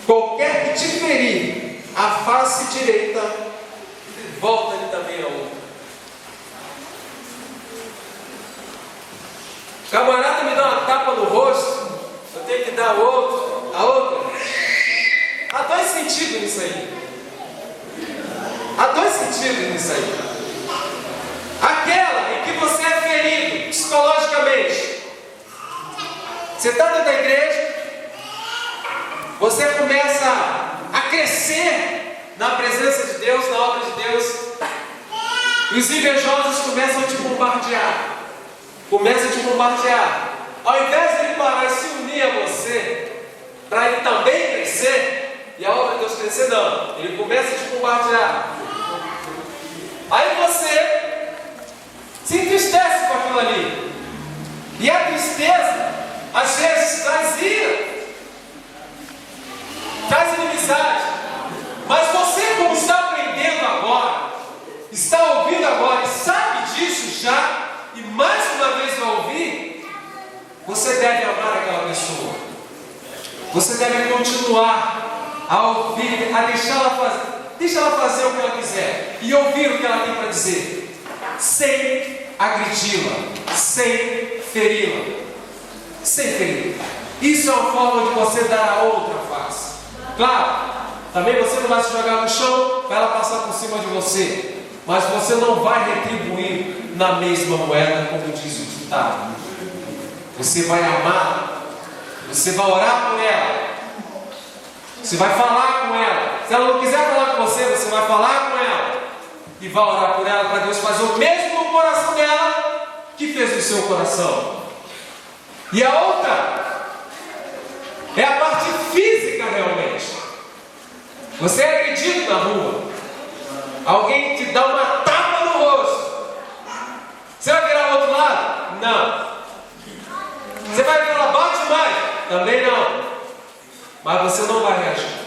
qualquer que te ferir a face direita, volta-lhe também a outra. Camarada me dá uma tapa no rosto, eu tenho que dar a outra. Há dois sentidos nisso aí. Aquela em que você é ferido psicologicamente. Você está dentro da igreja, você começa a crescer na presença de Deus, na obra de Deus, e os invejosos começam a te bombardear. Ao invés de ele parar e se unir a você, para ele também crescer, e a obra de Deus crescer, não. Ele começa a te bombardear. Aí você se entristece com aquilo ali. E a tristeza, às vezes, traz ira, traz inimizade. Mas você, como está aprendendo agora, está ouvindo agora e sabe disso já, e mais uma vez vai ouvir, você deve amar aquela pessoa. Você deve continuar a ouvir, a deixa ela fazer o que ela quiser e ouvir o que ela tem para dizer, sem agredi-la, sem feri-la. Isso é uma forma de você dar a outra face. Claro, também você não vai se jogar no chão para ela passar por cima de você, mas você não vai retribuir na mesma moeda, como diz o ditado. Você vai amar, você vai orar por ela, você vai falar com ela. Se ela não quiser falar com você, você vai falar com ela e vai orar por ela, para Deus fazer o mesmo no coração dela que fez no seu coração. E a outra é a parte física realmente. Você é agredido na rua, alguém te dá uma tapa no rosto, você vai virar ao outro lado? Não. Você vai falar, bate mais? Também não. Mas você não vai reagir.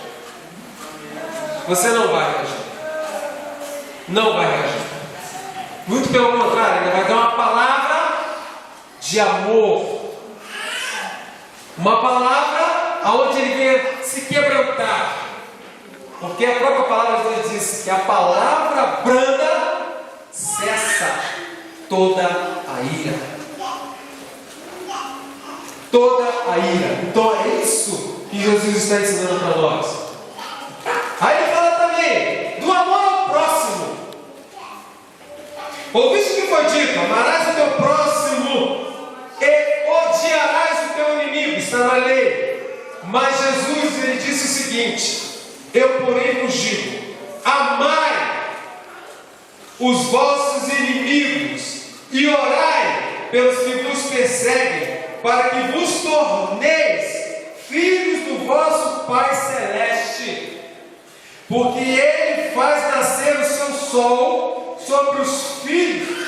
Não vai reagir. Muito pelo contrário, ele vai dar uma palavra de amor. Uma palavra onde ele venha se quebrantar. Porque a própria palavra de Deus diz que a palavra branda cessa toda a ira. Então é isso que Jesus está ensinando para nós. Aí ele fala também do amor ao próximo. Ouviste o que foi dito: amarás o teu próximo e odiarás o teu inimigo. Está na lei. Mas Jesus, ele disse o seguinte: eu porém vos digo, amai os vossos inimigos e orai pelos que vos perseguem, para que vos torneis filhos do vosso Pai Celeste, porque Ele faz nascer o seu sol sobre os filhos,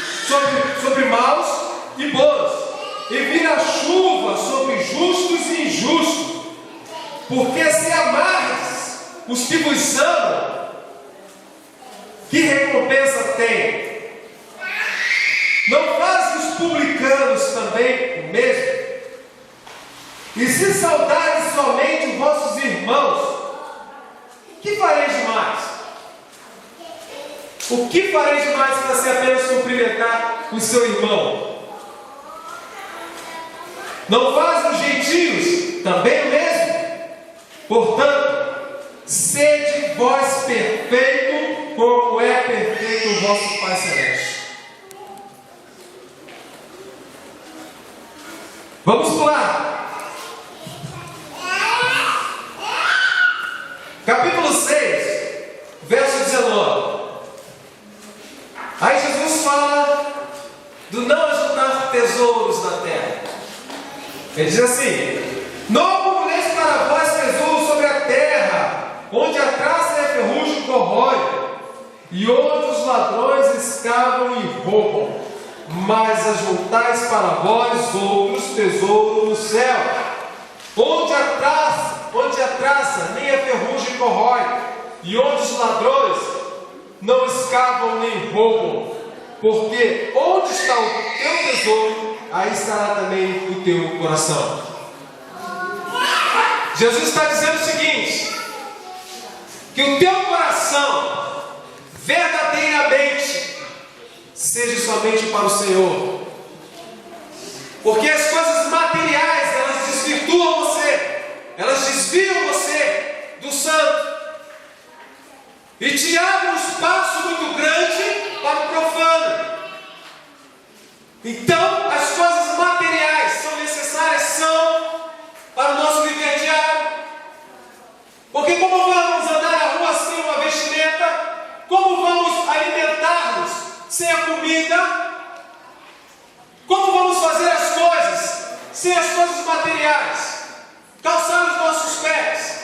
sobre maus e bons, e vira chuva sobre justos e injustos. Porque se amardes os que vos amam, que recompensa tem? Não fazem os publicanos também o mesmo? E se saudarem somente os vossos irmãos, que fareis demais? O que fareis demais se você apenas cumprimentar o seu irmão? Não fazem os gentios também o mesmo? Portanto, sede vós perfeito, como é perfeito o vosso Pai Celeste. Vamos pular. Capítulo 6, verso 19. Aí Jesus fala do não ajuntar tesouros na terra. Ele diz assim: não acumuleis para vós tesouros sobre a terra, onde a traça e a ferrugem corrói, e onde os ladrões escavam e roubam, mas ajuntais para vós outros tesouros no céu, onde a traça nem a ferrugem corrói, e onde os ladrões não escavam nem roubam, porque onde está o teu tesouro, aí estará também o teu coração. Jesus está dizendo o seguinte: que o teu coração verdadeiramente seja somente para o Senhor. Porque as coisas materiais, elas desvirtuam você, elas desviam você do santo e te abrem um espaço muito grande para o profano. Então, as coisas materiais são necessárias, são para o nosso viver diário. Porque como vamos andar na rua sem uma vestimenta? Como vamos alimentar-nos sem a comida? Como vamos fazer as coisas sem as coisas materiais? Calçar os nossos pés.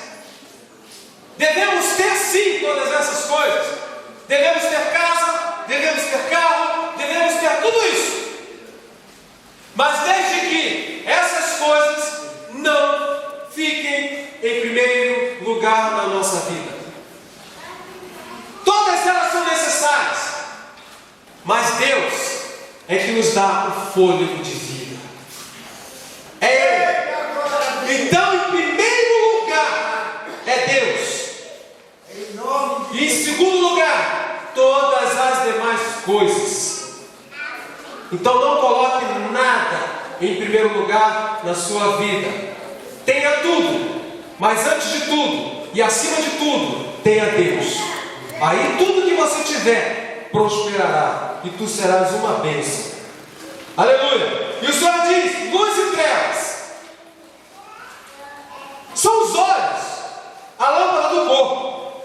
Devemos ter sim todas essas coisas. Devemos ter casa, devemos ter carro, devemos ter tudo isso. Mas desde que essas coisas não fiquem em primeiro lugar na nossa vida. Todas elas são necessárias, mas Deus é que nos dá o fôlego de vida. É Ele. Então, em primeiro lugar, é Deus. E em segundo lugar, todas as demais coisas. Então não coloque nada em primeiro lugar na sua vida. Tenha tudo, mas antes de tudo e acima de tudo, tenha Deus. Aí tudo que você tiver prosperará e tu serás uma bênção. Aleluia! E o Senhor diz: luz e trevas são os olhos, a lâmpada do corpo.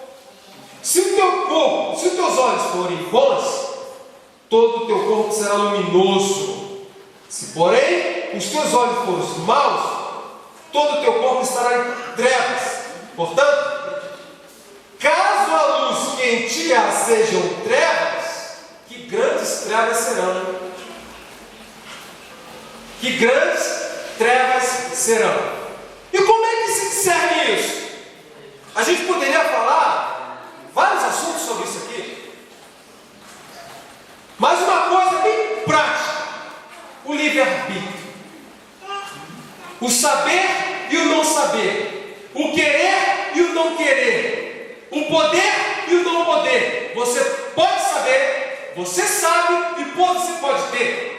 Se o teu corpo, se os teus olhos forem bons, todo o teu corpo será luminoso. Se porém os teus olhos forem maus, todo o teu corpo estará em trevas. Portanto, caso a luz que em ti há sejam trevas, que grandes trevas serão. Que grandes trevas serão. E como é que se discerne isso? A gente poderia falar vários assuntos sobre isso aqui. Mas uma coisa bem prática: o livre-arbítrio, o saber e o não saber, o querer e o não querer, o poder e o não poder. Você pode saber, você sabe e você pode ter.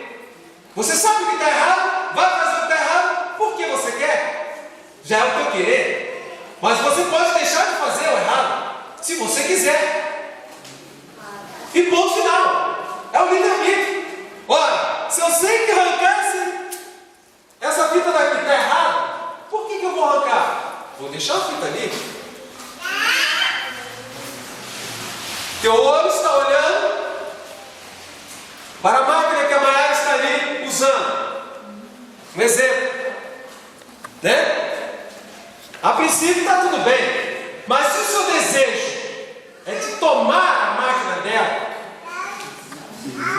Você sabe o que está errado, vai fazer o que está errado porque você quer, já é o teu querer. Mas você pode deixar de fazer o errado se você quiser. E ponto final. É o livre-arbítrio. Olha, se eu sei que arrancar essa fita daqui está errada, por que eu vou arrancar? Vou deixar a fita ali. Teu olho está olhando para a máquina que a Maiara está ali usando. Um exemplo, né? A princípio está tudo bem, mas se o seu desejo é de tomar a máquina dela,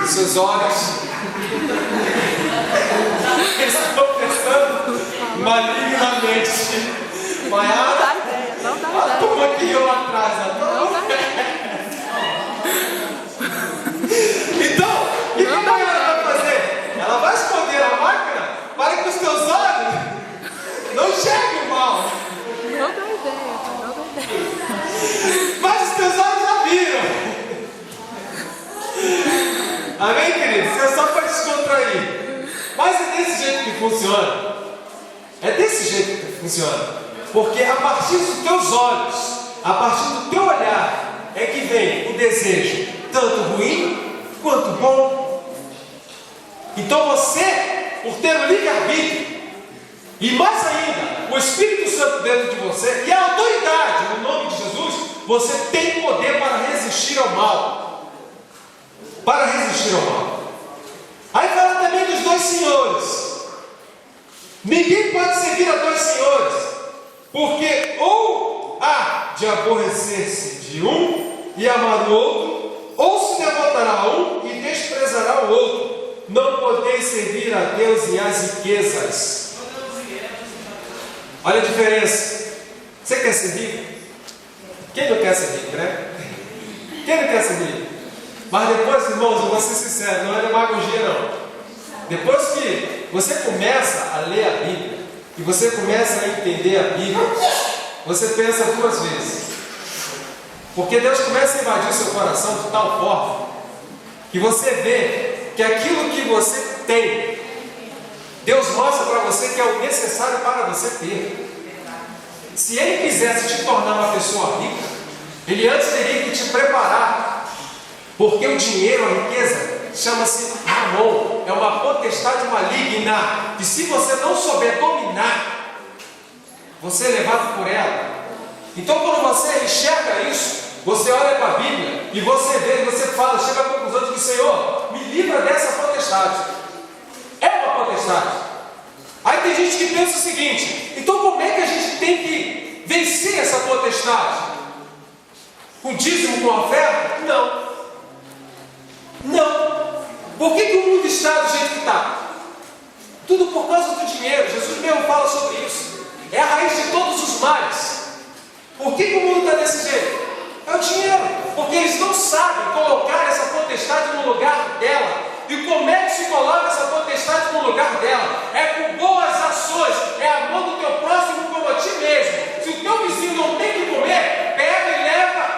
os seus olhos estão pensando malignamente. Maiara, ela tomou aqui eu lá atrás. Então, o que a Maiara vai fazer? Ela vai esconder a máquina para que os teus olhos não enxerguem o mal. Não dá ideia. Mas os teus olhos já viram. Amém, queridos? Isso é só para descontrair. Mas é desse jeito que funciona. É desse jeito que funciona. Porque a partir dos teus olhos, a partir do teu olhar, é que vem o desejo, tanto ruim quanto bom. Então você, por ter o livre-arbítrio, e mais ainda, o Espírito Santo dentro de você, e a autoridade, no nome de Jesus, você tem poder para resistir ao mal. Para resistir ao mal. Aí fala também dos dois senhores. Ninguém pode servir a dois senhores, porque ou há de aborrecer-se de um e amar o outro, ou se devotará a um e desprezará o outro. Não podeis servir a Deus e às riquezas. Olha a diferença. Você quer ser rico? Quem não quer ser rico, né? Quem não quer ser rico? Mas depois, irmãos, eu vou ser sincero, não é demagogia não. Depois que você começa a ler a Bíblia e você começa a entender a Bíblia, você pensa duas vezes. Porque Deus começa a invadir o seu coração de tal forma que você vê que aquilo que você tem, Deus mostra para você que é o necessário para você ter. Se Ele quisesse te tornar uma pessoa rica, Ele antes teria que te preparar. Porque o dinheiro, a riqueza, chama-se Mamon. É uma potestade maligna, que se você não souber dominar, você é levado por ela. Então quando você enxerga isso, você olha para a Bíblia e você vê, você fala, chega à conclusão de que, Senhor, me livra dessa potestade. É uma potestade. Aí tem gente que pensa o seguinte: então como é que a gente tem que vencer essa potestade? Com dízimo, com oferta? Não. Não. Por que o mundo está do jeito que está? Tudo por causa do dinheiro. Jesus mesmo fala sobre isso. É a raiz de todos os males. Por que o mundo está desse jeito? É o dinheiro. Porque eles não sabem colocar essa potestade no lugar dela. E como é que se coloca essa potestade no lugar dela? É com boas ações. É amando o teu próximo como a ti mesmo. Se o teu vizinho não tem que comer, pega e leva.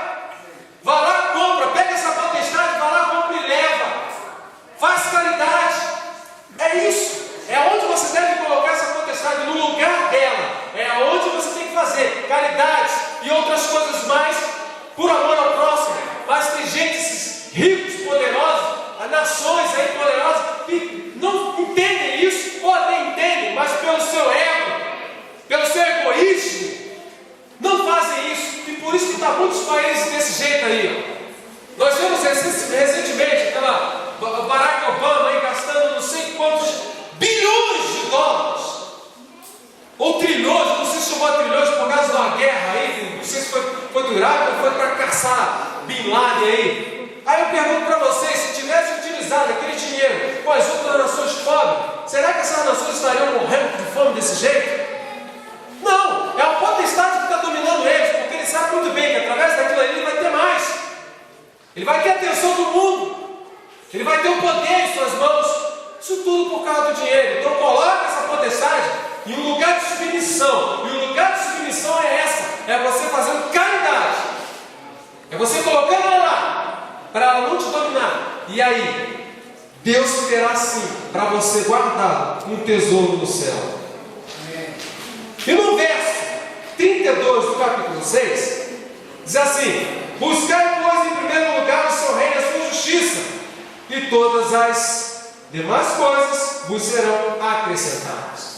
Vá lá, compra. Pega essa potestade, vá lá, compra e leva. Faz caridade. É isso. É onde você deve colocar essa potestade, no lugar dela. É onde você tem que fazer caridade e outras coisas mais por amor ao próximo. Mas tem gente, esses ricos, poderosos, nações aí poderosas, que não entendem isso, ou até entendem, mas pelo seu ego, pelo seu egoísmo, não fazem isso. E por isso que está muitos países desse jeito aí. Nós vemos recentemente aquela Barack Obama aí gastando não sei quantos bilhões de dólares, ou trilhões, não sei se chamou trilhões por causa de uma guerra aí, não sei se foi do Iraque ou foi para caçar Bin Laden aí. Aí eu pergunto para vocês, se tivesse utilizado aquele dinheiro com as outras nações pobres, será que essas nações estariam morrendo de fome desse jeito? Não, é a potestade que está dominando eles, porque ele sabe muito bem que através daquilo ali ele vai ter mais. Ele vai ter a atenção do mundo, ele vai ter o poder em suas mãos. Isso tudo por causa do dinheiro. Então coloca essa potestade em um lugar de submissão. E o lugar de submissão é essa: é você fazendo caridade, é você colocando ela lá, para ela não te dominar. E aí, Deus terá sim para você guardar um tesouro no céu. E no verso 32 do capítulo 6, diz assim: buscai, pois, em primeiro lugar o seu reino e a sua justiça, e todas as demais coisas vos serão acrescentadas.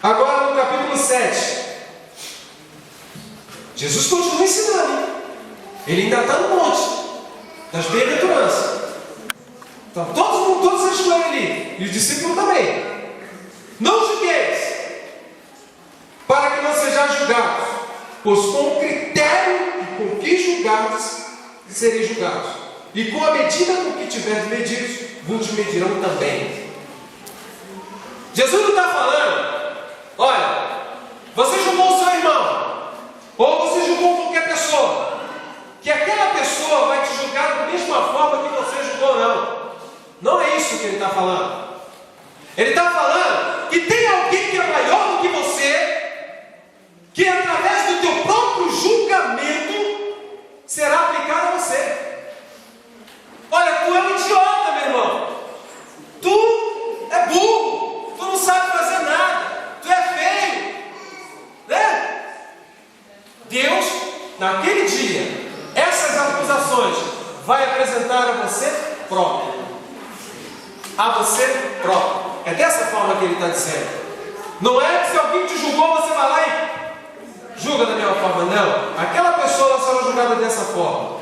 Agora no capítulo 7, Jesus continua ensinando. Ele ainda está no monte das bem-aventuranças. Então todos eles estão ali, e os discípulos também. Não julgueis, para que não sejais julgados, pois com o critério com que julgardes, sereis julgados, e com a medida com que tiverdes medidos, vos medirão também. Jesus não está falando: olha, você julgou o seu irmão, ou você julgou qualquer pessoa, que aquela pessoa vai te julgar da mesma forma que você julgou. Não. Não é isso que ele está falando. Ele está falando que tem alguém que é maior do que você, que através do teu próprio julgamento será aplicado a você. Olha, tu é um idiota, meu irmão. Tu é burro. Tu não sabe fazer nada. Tu é feio. Né? Deus, naquele dia, essas acusações vai apresentar a você próprio. A você próprio. É dessa forma que ele está dizendo. Não é que se alguém te julgou, você vai lá e julga da mesma forma. Não. Aquela pessoa será julgada dessa forma.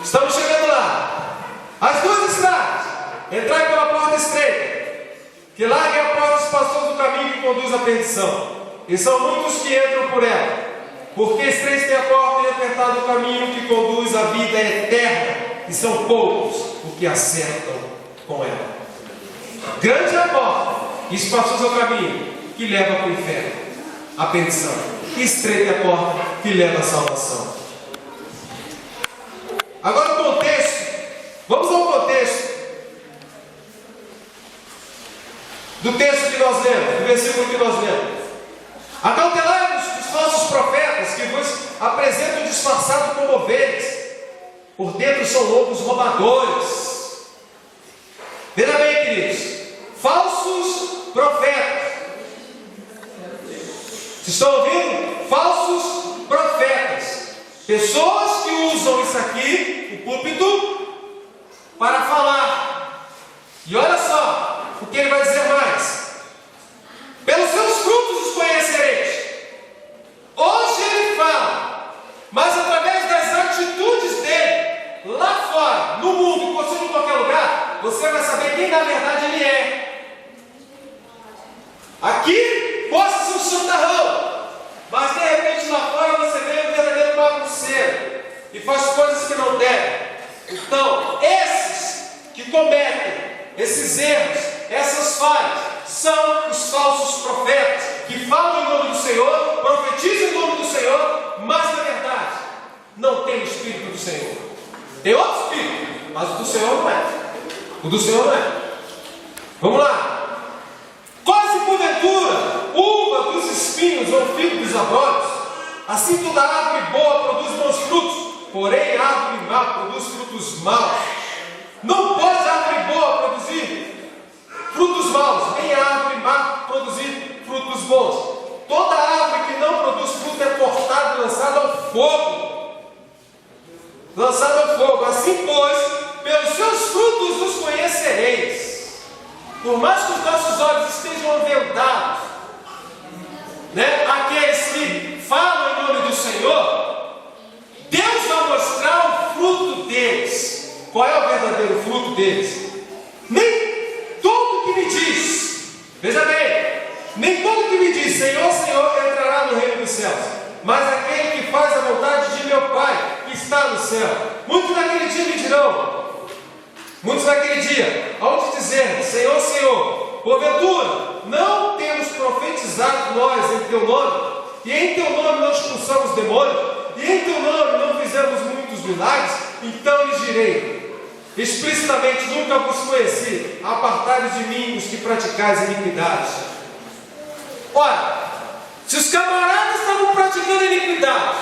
Estamos chegando lá. As duas estradas. Entrai pela porta estreita, que larga é a porta espaçosa do caminho que conduz à perdição. E são muitos que entram por ela. Porque estreita é a porta e apertado o caminho que conduz à vida eterna. E são poucos os que acertam com ela. Grande é a porta, e espaçoso é o caminho que leva para o inferno, a perdição. Estreita é a porta que leva à salvação. Agora o contexto. Vamos ao contexto do texto que nós lemos, do versículo que nós lemos. Acautelai-vos dos falsos profetas que vos apresentam disfarçado como ovelhas, por dentro são lobos roubadores. Veja bem, queridos, falsos profetas. Vocês estão ouvindo? Falsos profetas. Pessoas que usam isso aqui, o púlpito, para falar. E olha só o que ele vai dizer mais. Pelos seus frutos os conhecereis. Hoje ele fala, mas através das atitudes dele, lá fora, no mundo, em você, em qualquer lugar, você vai saber quem na verdade ele é. Aqui, possa ser um santarrão, mas de repente lá fora você vê um verdadeiro bagunceiro e faz coisas que não devem. Então, esses que cometem esses erros, essas falhas, são os falsos profetas, que falam em nome do Senhor, profetizam em nome do Senhor, mas na verdade não tem o Espírito do Senhor. Tem outro Espírito, mas o do Senhor não é. O do Senhor não é. Vamos lá. Quase porventura, uva dos espinhos ou figo dos abrolhos, assim toda árvore boa produz bons frutos, porém a árvore má produz frutos maus. Não pode a árvore boa produzir frutos maus, nem a árvore má produzir frutos bons. Toda árvore que não produz fruto é cortada e lançada ao fogo. Lançada ao fogo. Assim, pois, pelos seus frutos os conhecereis. Por mais que os nossos olhos estejam vendados, né? Aqueles que falam em nome do Senhor, Deus vai mostrar o fruto deles. Qual é o verdadeiro fruto deles? Nem todo que me diz, veja bem, nem todo que me diz Senhor, Senhor, entrará no reino dos céus, mas aquele que faz a vontade de meu Pai que está no céu. Muitos naquele dia me dirão, muitos naquele dia, ao te dizer, Senhor, Senhor, porventura, não temos profetizado nós em teu nome, e em teu nome não expulsamos demônios, e em teu nome não fizemos muitos milagres? Então lhes direi explicitamente, nunca vos conheci, apartai-vos de mim os que praticais iniquidades. Ora, se os camaradas estavam praticando iniquidade,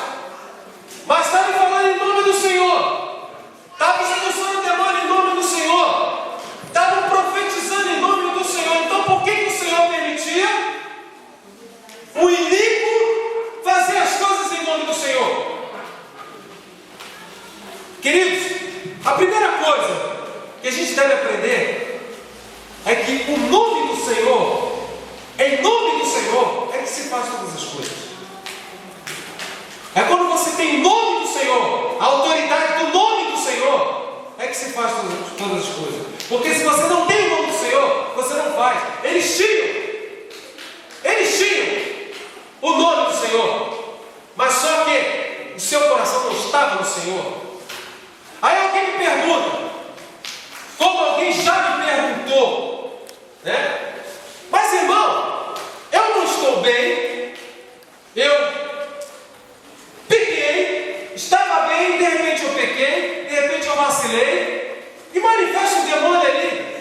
mas estavam falando em nome do Senhor, estavam expulsando o demônio em nome do Senhor, estavam profetizando em nome do Senhor, então por que o Senhor permitia o iníquo fazer as coisas em nome do Senhor? Queridos, a primeira coisa que a gente deve aprender é que o nome do Senhor, em nome do Senhor, é que se faz todas as coisas. É quando você tem o nome do Senhor, a autoridade do nome do Senhor, é que se faz todas as coisas. Porque se você não tem o nome do Senhor, você não faz. Eles tinham o nome do Senhor, mas só que o seu coração não estava no Senhor. Aí alguém me pergunta, como alguém já me perguntou, né? Mas irmão, eu não estou bem, eu pequei, estava bem, de repente eu pequei, de repente eu vacilei, e manifesta o demônio ali.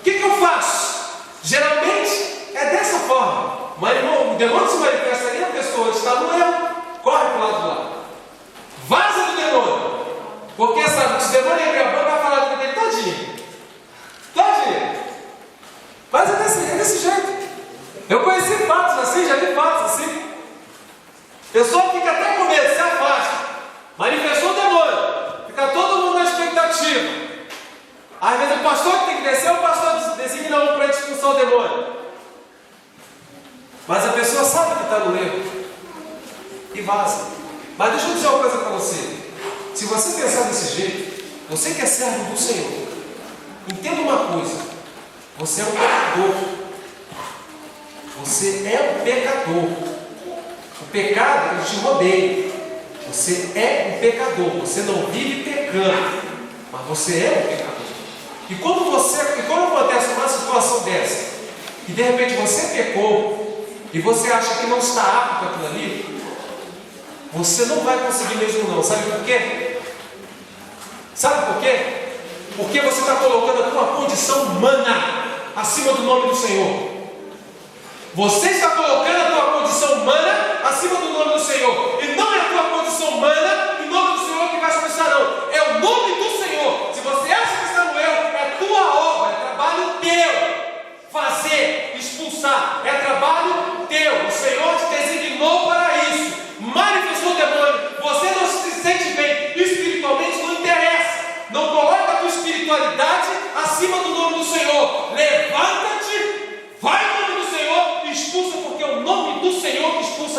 O que eu faço? Geralmente é dessa forma. Mas irmão, o demônio se manifesta ali, a pessoa está no erro, corre para o lado do lado. Vaza do demônio. Porque sabe, se o demônio abrir a boca, vai falar do dele todinho. Mas é desse jeito. Eu conheci fatos assim, já vi fatos assim. A pessoa fica até com medo, se afasta. Manifestou o demônio. Fica todo mundo na expectativa. Às vezes o pastor que tem que descer, o pastor designa um para expulsar o demônio. Mas a pessoa sabe que está no erro. E vaza. Mas deixa eu dizer uma coisa para você. Se você pensar desse jeito, você que é servo do Senhor, entenda uma coisa: você é um pecador. Você é um pecador. O pecado, ele te rodeia. Você é um pecador. Você não vive pecando, mas você é um pecador. E quando acontece uma situação dessa, e de repente você pecou, e você acha que não está apto para aquilo ali, você não vai conseguir mesmo não. Sabe por quê? Sabe por quê? Porque você está colocando a tua condição humana acima do nome do Senhor. Você está colocando a tua condição humana acima do nome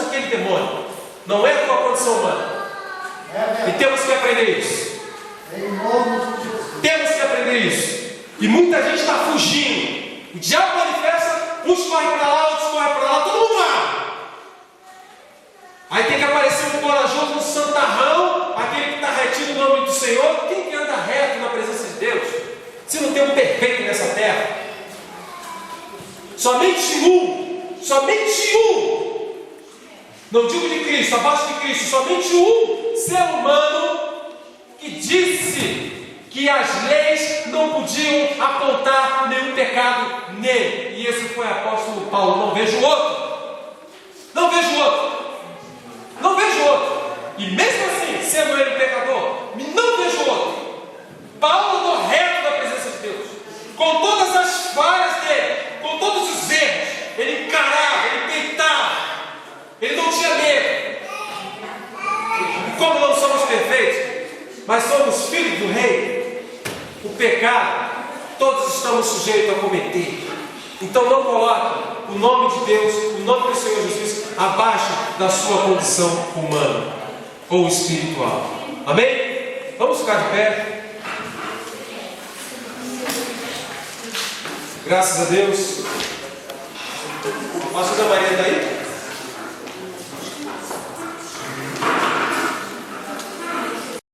expulsa aquele demônio. Não é a tua condição humana. E temos que aprender isso. Temos que aprender isso. E muita gente está fugindo. O diabo manifesta, uns correm para lá, outros correm para lá, todo mundo lá. Aí tem que aparecer um corajoso, um santarrão, aquele que está retido no nome do Senhor. Quem que anda reto na presença de Deus? Se não tem um perfeito nessa terra. Somente um. Não digo de Cristo, abaixo de Cristo, somente um ser humano que disse que as leis não podiam apontar nenhum pecado nele. E esse foi o apóstolo Paulo. Não vejo outro. E mesmo assim, sendo ele pecador, não vejo outro. Paulo andou reto na presença de Deus, com todas as falhas dele, com todos os erros. Ele encarava, ele peitava, ele não tinha medo. E como não somos perfeitos, mas somos filhos do Rei, o pecado, todos estamos sujeitos a cometer. Então não coloque o nome de Deus, o nome do Senhor Jesus, abaixo da sua condição humana ou espiritual. Amém? Vamos ficar de pé. Graças a Deus. Pastor Maria está aí?